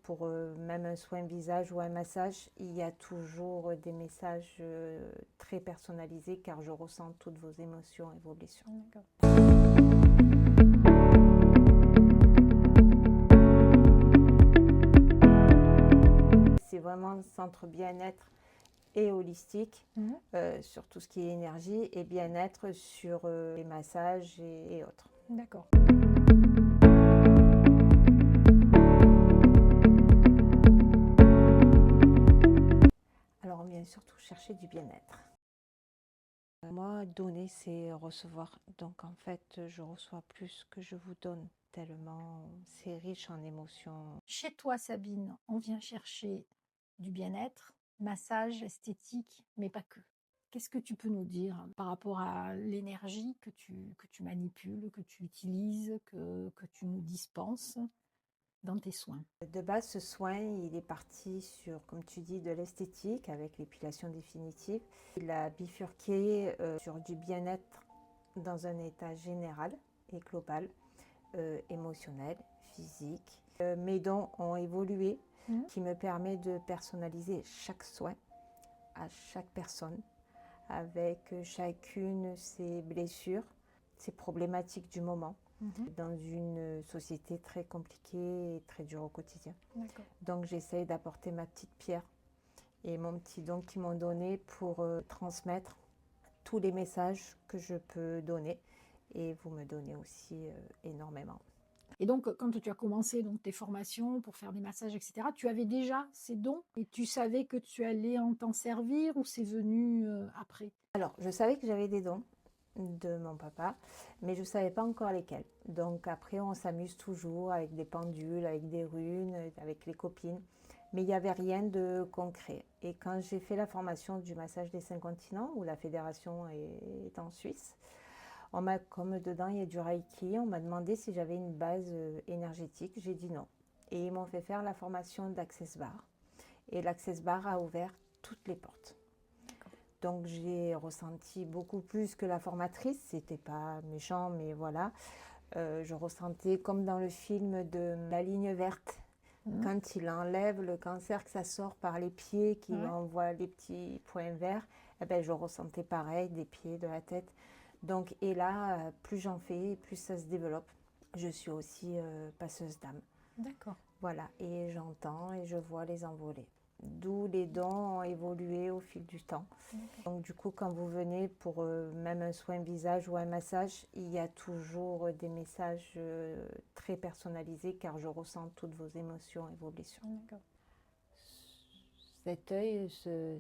pour même un soin visage ou un massage, il y a toujours des messages très personnalisés car je ressens toutes vos émotions et vos blessures. D'accord. C'est vraiment un centre bien-être et holistique sur tout ce qui est énergie et bien-être sur les massages et autres. D'accord. Alors on vient surtout chercher du bien-être. Moi, donner, c'est recevoir. Donc en fait, je reçois plus que je vous donne, tellement c'est riche en émotions. Chez toi, Sabine, on vient chercher du bien-être, massage, esthétique, mais pas que. Qu'est-ce que tu peux nous dire par rapport à l'énergie que tu manipules, que tu utilises, que tu nous dispenses dans tes soins? De base, ce soin, il est parti sur, comme tu dis, de l'esthétique avec l'épilation définitive. Il a bifurqué sur du bien-être dans un état général et global, émotionnel, physique. Mes dons ont évolué, qui me permet de personnaliser chaque soin à chaque personne, avec chacune ses blessures, ses problématiques du moment, dans une société très compliquée et très dure au quotidien. Donc j'essaye d'apporter ma petite pierre et mon petit don qu'ils m'ont donné pour transmettre tous les messages que je peux donner, et vous me donnez aussi énormément. Et donc, quand tu as commencé donc, tes formations pour faire des massages, etc., tu avais déjà ces dons et tu savais que tu allais en t'en servir ou c'est venu après? Alors, je savais que j'avais des dons de mon papa, mais je ne savais pas encore lesquels. Donc après, on s'amuse toujours avec des pendules, avec des runes, avec les copines, mais il n'y avait rien de concret. Et quand j'ai fait la formation du massage des 5 continents, où la fédération est en Suisse, on m'a, comme dedans il y a du Reiki, on m'a demandé si j'avais une base énergétique. J'ai dit non. Et ils m'ont fait faire la formation d'Access Bar. Et l'Access Bar a ouvert toutes les portes. Donc j'ai ressenti beaucoup plus que la formatrice. C'était pas méchant, mais voilà. Je ressentais comme dans le film de La Ligne Verte. Quand il enlève le cancer, que ça sort par les pieds, qu'il envoie les petits points verts, eh ben, je ressentais pareil, des pieds, de la tête. Donc, et là, plus j'en fais, plus ça se développe. Je suis aussi passeuse d'âme. D'accord. Voilà, et j'entends et je vois les envolées. D'où les dons ont évolué au fil du temps. Donc du coup, quand vous venez pour même un soin visage ou un massage, il y a toujours des messages très personnalisés car je ressens toutes vos émotions et vos blessures. Cet œil,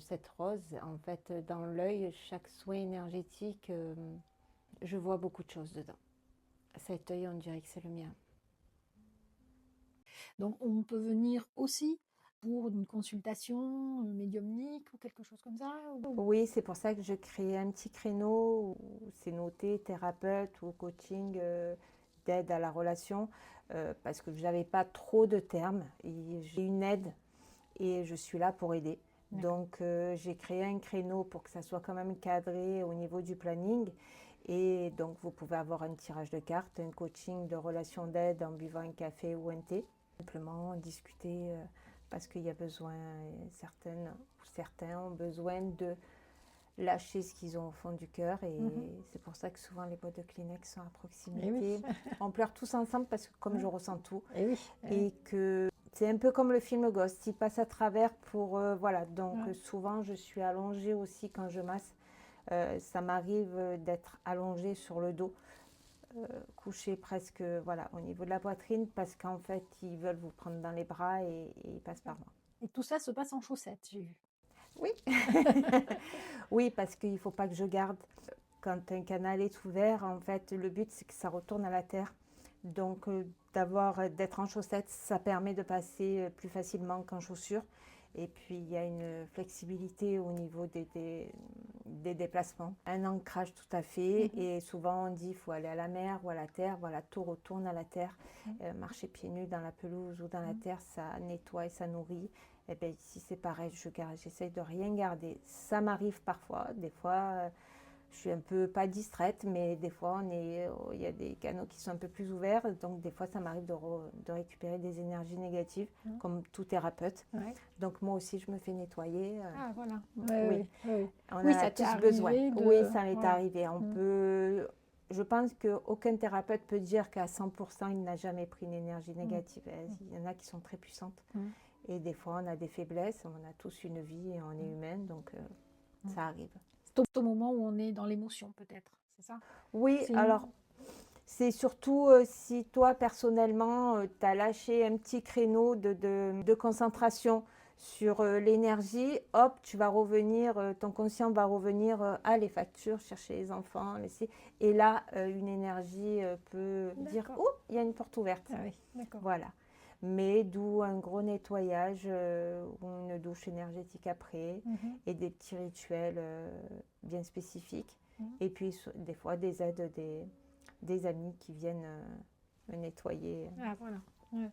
cette rose, en fait, dans l'œil, chaque soin énergétique, je vois beaucoup de choses dedans. Cet œil, on dirait que c'est le mien. Donc on peut venir aussi pour une consultation médiumnique ou quelque chose comme ça? Oui, c'est pour ça que je crée un petit créneau où c'est noté thérapeute ou coaching d'aide à la relation, parce que je n'avais pas trop de termes. J'ai une aide et je suis là pour aider. Donc j'ai créé un créneau pour que ça soit quand même cadré au niveau du planning. Et donc vous pouvez avoir un tirage de cartes, un coaching de relation d'aide en buvant un café ou un thé. Simplement discuter parce qu'il y a besoin, certains ont besoin de lâcher ce qu'ils ont au fond du cœur, et c'est pour ça que souvent les boîtes de Kleenex sont à proximité. On pleure tous ensemble parce que comme je ressens tout, et que c'est un peu comme le film Ghost, il passe à travers pour voilà. Donc souvent je suis allongée aussi quand je masse. Ça m'arrive d'être allongée sur le dos, couché presque voilà, au niveau de la poitrine, parce qu'en fait ils veulent vous prendre dans les bras et ils passent par moi. Et tout ça se passe en chaussettes, j'ai vu. Oui. Oui, parce qu'il ne faut pas que je garde. Quand un canal est ouvert, en fait, le but c'est que ça retourne à la terre. Donc d'être en chaussettes, ça permet de passer plus facilement qu'en chaussures. Et puis il y a une flexibilité au niveau des déplacements, un ancrage tout à fait. Et souvent on dit qu'il faut aller à la mer ou à la terre. Voilà, tout retourne à la terre. Marcher pieds nus dans la pelouse ou dans la terre, ça nettoie et ça nourrit. Et bien ici c'est pareil, j'essaye de rien garder. Ça m'arrive parfois, des fois Je suis un peu pas distraite, mais des fois, il y a des canaux qui sont un peu plus ouverts. Donc, des fois, ça m'arrive de récupérer des énergies négatives, comme tout thérapeute. Ouais. Donc, moi aussi, je me fais nettoyer. Ah, voilà. Oui, Oui. on en Oui, a ça t'est tous besoin. arrivé Oui, de... ça m'est Ouais. arrivé. Je pense qu'aucun thérapeute peut dire qu'à 100%, il n'a jamais pris une énergie négative. Il y en a qui sont très puissantes. Et des fois, on a des faiblesses. On a tous une vie et on est humain. Donc, ça arrive. C'est au moment où on est dans l'émotion, peut-être, c'est ça? Oui, C'est alors, c'est surtout si toi, personnellement, tu as lâché un petit créneau de concentration sur l'énergie, hop, tu vas revenir, ton conscient va revenir à les factures, chercher les enfants, et là, une énergie peut dire, D'accord. oh, il y a une porte ouverte. Ah oui, d'accord. Voilà. Mais d'où un gros nettoyage ou une douche énergétique après et des petits rituels bien spécifiques. Et puis, des fois, des aides des amis qui viennent me nettoyer. Ah, voilà. Ouais.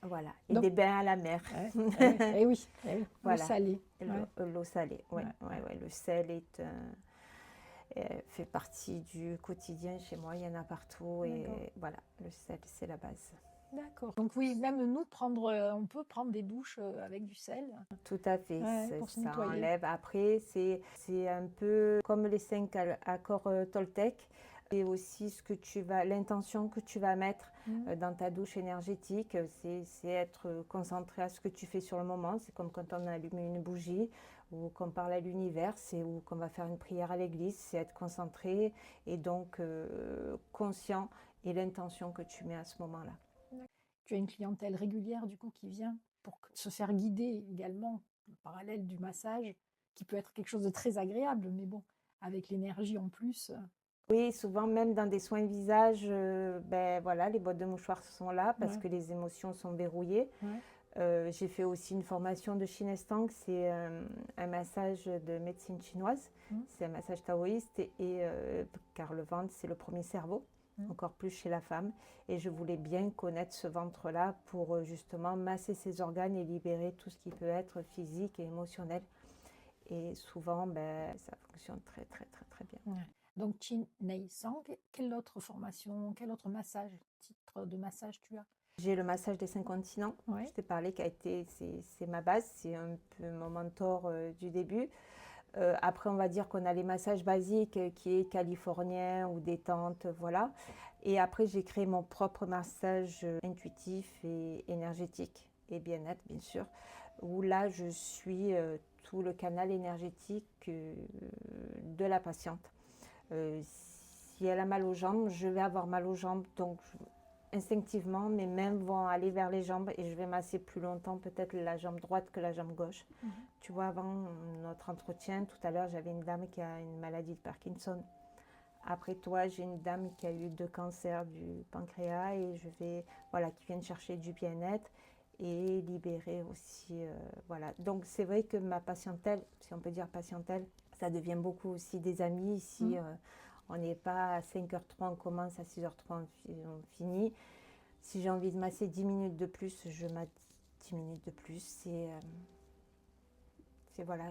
Voilà. Et Donc, des bains à la mer. eh oui, Voilà. l'eau salée. L'eau salée, ouais. Le sel fait partie du quotidien chez moi. Il y en a partout. Et voilà, le sel, c'est la base. D'accord. Donc oui, même nous, on peut prendre des douches avec du sel. Tout à fait, Pour se ça nettoyer. enlève. Après, c'est un peu comme les 5 accords Toltec. Et aussi l'intention que tu vas mettre dans ta douche énergétique, c'est être concentré à ce que tu fais sur le moment. C'est comme quand on allume une bougie ou qu'on parle à l'univers, ou qu'on va faire une prière à l'église, c'est être concentré et donc conscient et l'intention que tu mets à ce moment-là. Tu as une clientèle régulière du coup qui vient pour se faire guider également, en parallèle du massage, qui peut être quelque chose de très agréable, mais bon, avec l'énergie en plus. Oui, souvent même dans des soins visage, ben voilà, les boîtes de mouchoirs sont là parce que les émotions sont verrouillées. J'ai fait aussi une formation de Shinestang, c'est un massage de médecine chinoise, c'est un massage taoïste car le ventre c'est le premier cerveau, encore plus chez la femme, et je voulais bien connaître ce ventre-là pour justement masser ses organes et libérer tout ce qui peut être physique et émotionnel. Et souvent, ben, ça fonctionne très très très très bien. Donc, Chin Nei Sang, quelle autre formation, quel autre titre de massage tu as? J'ai le massage des 5 continents, je t'ai parlé, c'est ma base, c'est un peu mon mentor du début. Après, on va dire qu'on a les massages basiques qui est californien ou détente, voilà. Et après, j'ai créé mon propre massage intuitif et énergétique et bien-être, bien sûr, où là, je suis tout le canal énergétique de la patiente. Si elle a mal aux jambes, je vais avoir mal aux jambes, donc instinctivement, mes mains vont aller vers les jambes et je vais masser plus longtemps peut-être la jambe droite que la jambe gauche. Tu vois, avant notre entretien, tout à l'heure, j'avais une dame qui a une maladie de Parkinson. Après toi, j'ai une dame qui a eu 2 cancers du pancréas et qui viennent chercher du bien-être et libérer aussi, voilà. Donc c'est vrai que ma patientèle, si on peut dire patientèle, ça devient beaucoup aussi des amis ici. On n'est pas à 5h03, on commence, à 6h03, on finit. Si j'ai envie de masser 10 minutes de plus, je masse 10 minutes de plus. C'est voilà,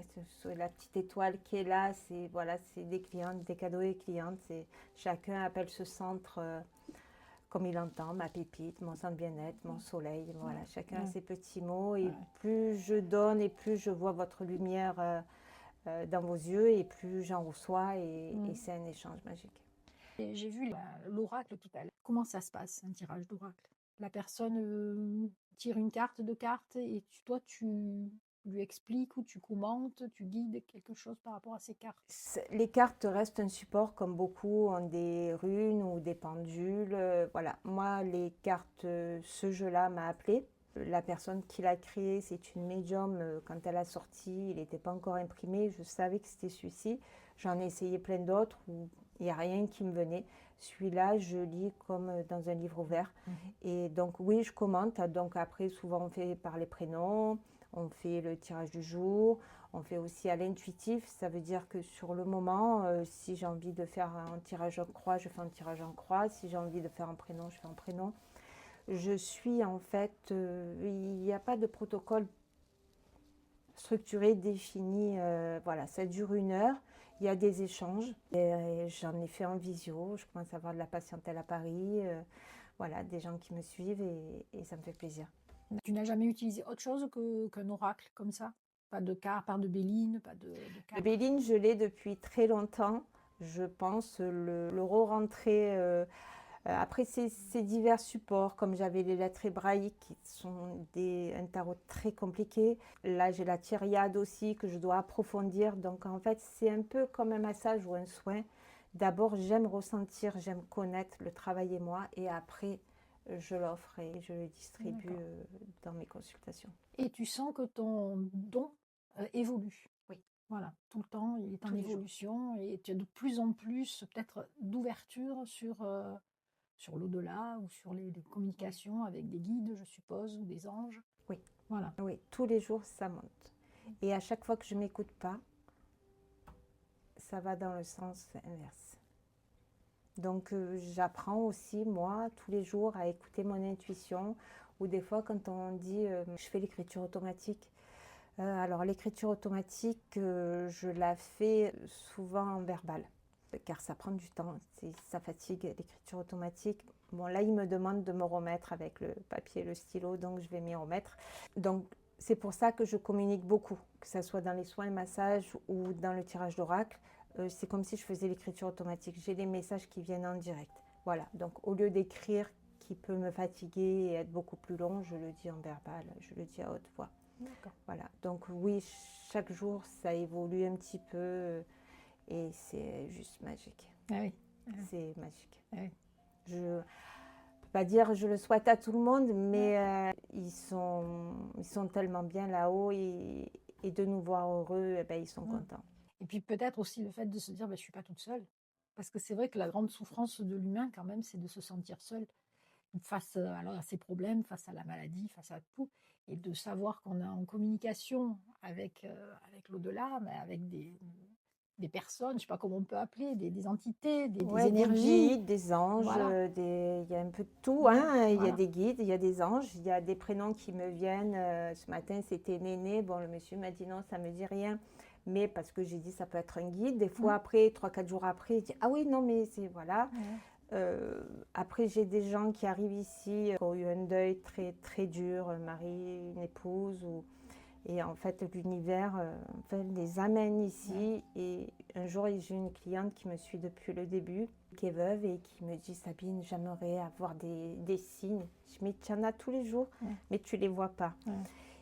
la petite étoile qui est là, c'est des clientes, des cadeaux et clientes. Chacun appelle ce centre comme il entend, ma pépite, mon centre bien-être, mon soleil. Voilà, chacun a ses petits mots. Et plus je donne et plus je vois votre lumière dans vos yeux et plus j'en reçois et c'est un échange magique. J'ai vu l'oracle tout à l'heure. Comment ça se passe, un tirage d'oracle? La personne tire une carte, 2 cartes, et toi, tu lui expliques ou tu commentes, tu guides quelque chose par rapport à ces cartes? Les cartes restent un support, comme beaucoup ont des runes ou des pendules. Voilà, moi, les cartes, ce jeu-là m'a appelée. La personne qui l'a créé, c'est une médium. Quand elle a sorti, il n'était pas encore imprimé. Je savais que c'était celui-ci. J'en ai essayé plein d'autres où il n'y a rien qui me venait. Celui-là, je lis comme dans un livre ouvert. Et donc, oui, je commente. Donc, après, souvent, on fait par les prénoms, on fait le tirage du jour, on fait aussi à l'intuitif. Ça veut dire que sur le moment, si j'ai envie de faire un tirage en croix, je fais un tirage en croix. Si j'ai envie de faire un prénom, je fais un prénom. Je suis en fait, il n'y a pas de protocole structuré, défini. Voilà, ça dure 1 heure Il y a des échanges. Et j'en ai fait en visio. Je commence à avoir de la patientèle à Paris. Voilà, des gens qui me suivent et ça me fait plaisir. Tu n'as jamais utilisé autre chose qu'un oracle comme ça? Pas de cartes, pas de béline, pas de Le cartes? Béline, je l'ai depuis très longtemps. Je pense le re-rentrer. Après, c'est divers supports, comme j'avais les lettres hébraïques, qui sont un tarot très compliqué. Là, j'ai la Tyriade aussi, que je dois approfondir. Donc, en fait, c'est un peu comme un massage ou un soin. D'abord, j'aime ressentir, j'aime connaître le travail et moi. Et après, je l'offre et je le distribue D'accord. dans mes consultations. Et tu sens que ton don évolue. Oui, Voilà, tout le temps, il est en tous les jours. évolution et tu as de plus en plus peut-être d'ouverture sur l'au-delà ou sur les Oui, communications avec des guides, je suppose, ou des anges. oui, Voilà. oui. Tous les jours, ça monte. Et à chaque fois que je ne m'écoute pas, ça va dans le sens inverse. Donc j'apprends aussi, moi, tous les jours à écouter mon intuition. Ou des fois, quand on dit je fais l'écriture automatique. Alors l'écriture automatique, je la fais souvent en verbal, car ça prend du temps, ça fatigue l'écriture automatique. Bon, là, il me demande de me remettre avec le papier et le stylo, donc je vais m'y remettre. Donc c'est pour ça que je communique beaucoup, que ce soit dans les soins et massages ou dans le tirage d'oracle. C'est comme si je faisais l'écriture automatique. J'ai des messages qui viennent en direct. Voilà, donc au lieu d'écrire qui peut me fatiguer et être beaucoup plus long, je le dis en verbal, je le dis à haute voix. D'accord. Voilà, donc oui, chaque jour ça évolue un petit peu et c'est juste magique. Ah oui. C'est magique. Ah oui. Je ne peux pas dire je le souhaite à tout le monde, mais ils sont tellement bien là-haut et de nous voir heureux, eh ben, ils sont contents. Et puis peut-être aussi le fait de se dire je ne suis pas toute seule. Parce que c'est vrai que la grande souffrance de l'humain, quand même, c'est de se sentir seul face alors à ses problèmes, face à la maladie, face à tout. Et de savoir qu'on est en communication avec l'au-delà, mais avec des personnes, je ne sais pas comment on peut appeler, des entités, des Ouais, des énergies. guides, des anges, Voilà. il y a un peu de tout, Ouais, hein. Il y a voilà. des guides, il y a des anges, il y a des prénoms qui me viennent. Ce matin, c'était Néné. Bon, le monsieur m'a dit non, ça me dit rien. Mais parce que j'ai dit ça peut être un guide. Des fois après, 3-4 jours après, il dit ah oui, non, mais c'est voilà. Après, j'ai des gens qui arrivent ici, qui ont eu un deuil très, très dur, un mari, une épouse, et en fait, l'univers en fait, les amène ici. Et un jour, j'ai une cliente qui me suit depuis le début, qui est veuve et qui me dit Sabine, j'aimerais avoir des signes. Je me dis, tu en as tous les jours, mais tu les vois pas.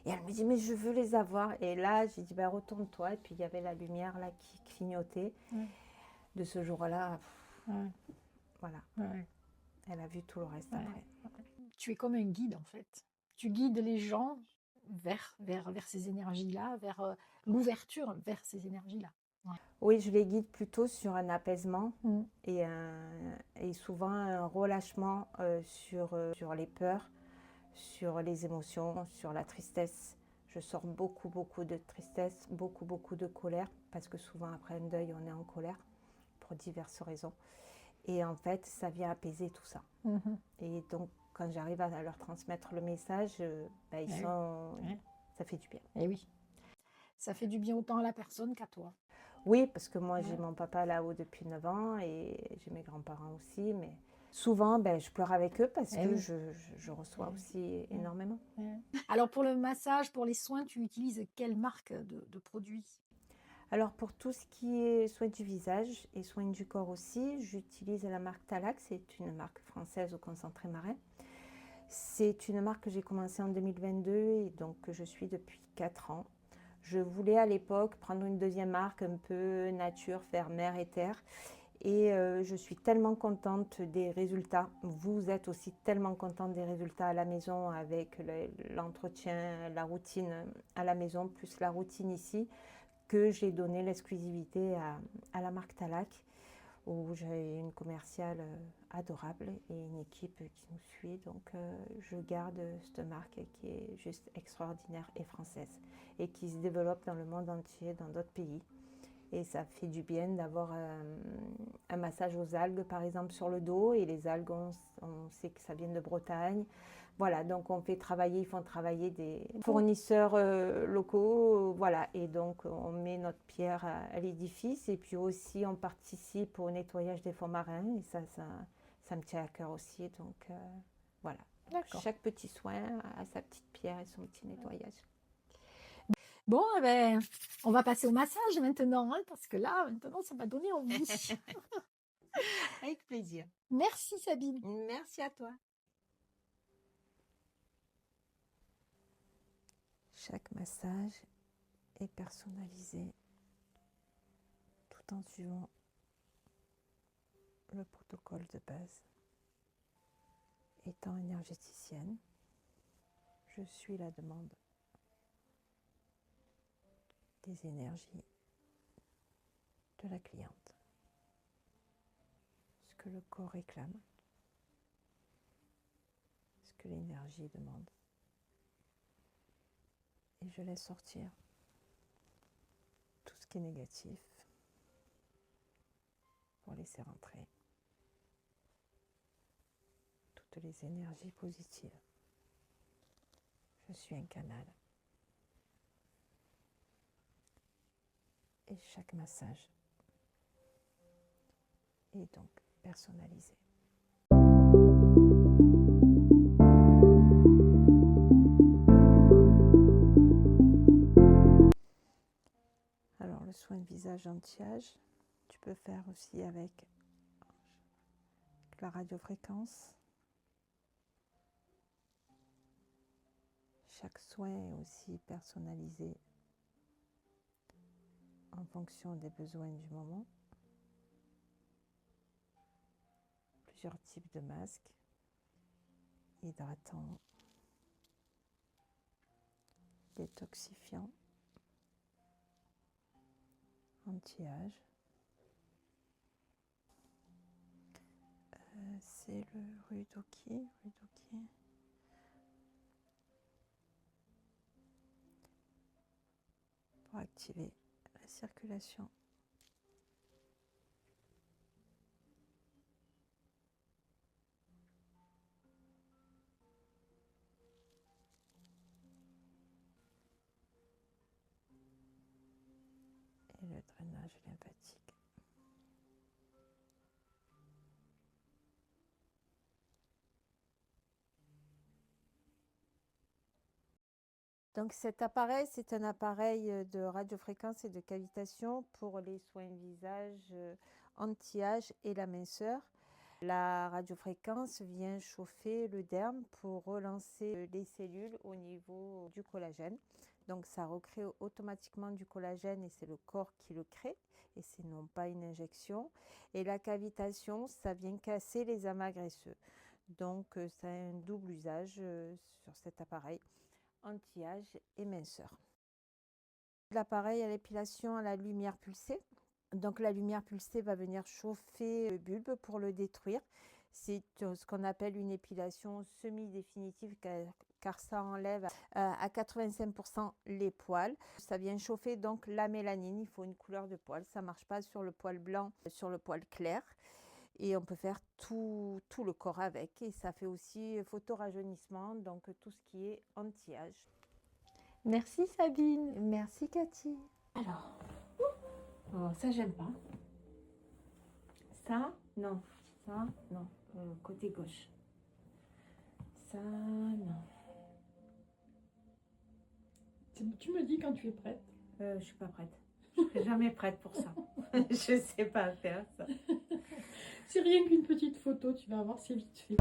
Et elle me dit, mais je veux les avoir. Et là, j'ai dit, ben, retourne-toi. Et puis, il y avait la lumière là qui clignotait. De ce jour-là, voilà. Elle a vu tout le reste après. Tu es comme un guide, en fait. Tu guides les gens vers ces énergies-là, vers l'ouverture vers ces énergies-là. Oui, je les guide plutôt sur un apaisement et souvent un relâchement sur les peurs, sur les émotions, sur la tristesse. Je sors beaucoup, beaucoup de tristesse, beaucoup, beaucoup de colère, parce que souvent après un deuil, on est en colère pour diverses raisons. Et en fait, ça vient apaiser tout ça. Et donc, quand j'arrive à leur transmettre le message, ben, ça fait du bien. Et oui, ça fait du bien autant à la personne qu'à toi. Oui, parce que moi, j'ai mon papa là-haut depuis 9 ans et j'ai mes grands-parents aussi, mais souvent, ben, je pleure avec eux parce que je reçois aussi énormément. Alors, pour le massage, pour les soins, tu utilises quelle marque de produits? Alors, pour tout ce qui est soins du visage et soins du corps aussi, j'utilise la marque Talac, c'est une marque française au concentré marin. C'est une marque que j'ai commencé en 2022 et donc que je suis depuis 4 ans. Je voulais à l'époque prendre une deuxième marque un peu nature, faire mer et terre. Et je suis tellement contente des résultats. Vous êtes aussi tellement contente des résultats à la maison avec l'entretien, la routine à la maison, plus la routine ici, que j'ai donné l'exclusivité à la marque Talac, où j'ai une commerciale adorable et une équipe qui nous suit. Donc je garde cette marque qui est juste extraordinaire et française et qui se développe dans le monde entier, dans d'autres pays. Et ça fait du bien d'avoir un massage aux algues, par exemple, sur le dos. Et les algues, on sait que ça vient de Bretagne. Voilà, donc ils font travailler des fournisseurs locaux. Voilà, et donc on met notre pierre à l'édifice. Et puis aussi, on participe au nettoyage des fonds marins. Et ça me tient à cœur aussi. Donc voilà, chaque petit soin a sa petite pierre et son petit nettoyage. Bon, eh ben, on va passer au massage maintenant, hein, parce que là, maintenant, ça m'a donné envie. Avec plaisir. Merci Sabine. Merci à toi. Chaque massage est personnalisé tout en suivant le protocole de base. Étant énergéticienne, je suis la demande des énergies de la cliente, ce que le corps réclame, ce que l'énergie demande. Et je laisse sortir tout ce qui est négatif pour laisser rentrer toutes les énergies positives. Je suis un canal. Et chaque massage est donc personnalisé. Alors le soin de visage anti-âge, tu peux faire aussi avec la radiofréquence. Chaque soin est aussi personnalisé en fonction des besoins du moment. Plusieurs types de masques, hydratants, détoxifiants, anti-âge. C'est le Rudoki. Pour activer la circulation. Et le drainage lymphatique. Donc cet appareil, c'est un appareil de radiofréquence et de cavitation pour les soins visage, anti-âge et la minceur. La radiofréquence vient chauffer le derme pour relancer les cellules au niveau du collagène. Donc ça recrée automatiquement du collagène et c'est le corps qui le crée et c'est non pas une injection. Et la cavitation, ça vient casser les amas graisseux. Donc ça a un double usage sur cet appareil, anti-âge et minceur. L'appareil à l'épilation à la lumière pulsée. Donc la lumière pulsée va venir chauffer le bulbe pour le détruire. C'est ce qu'on appelle une épilation semi-définitive car ça enlève à 85% les poils. Ça vient chauffer donc la mélanine, il faut une couleur de poil. Ça ne marche pas sur le poil blanc, sur le poil clair. Et on peut faire tout le corps avec. Et ça fait aussi photorajeunissement, donc tout ce qui est anti-âge. Merci Sabine. Merci Cathy. Alors, oh, ça j'aime pas. Ça, non. Ça, non. Côté gauche. Ça, non. Tu me dis quand tu es prête. Je suis pas prête. Je serai jamais prête pour ça. Je sais pas faire ça. C'est rien qu'une petite photo, tu vas voir, c'est vite fait.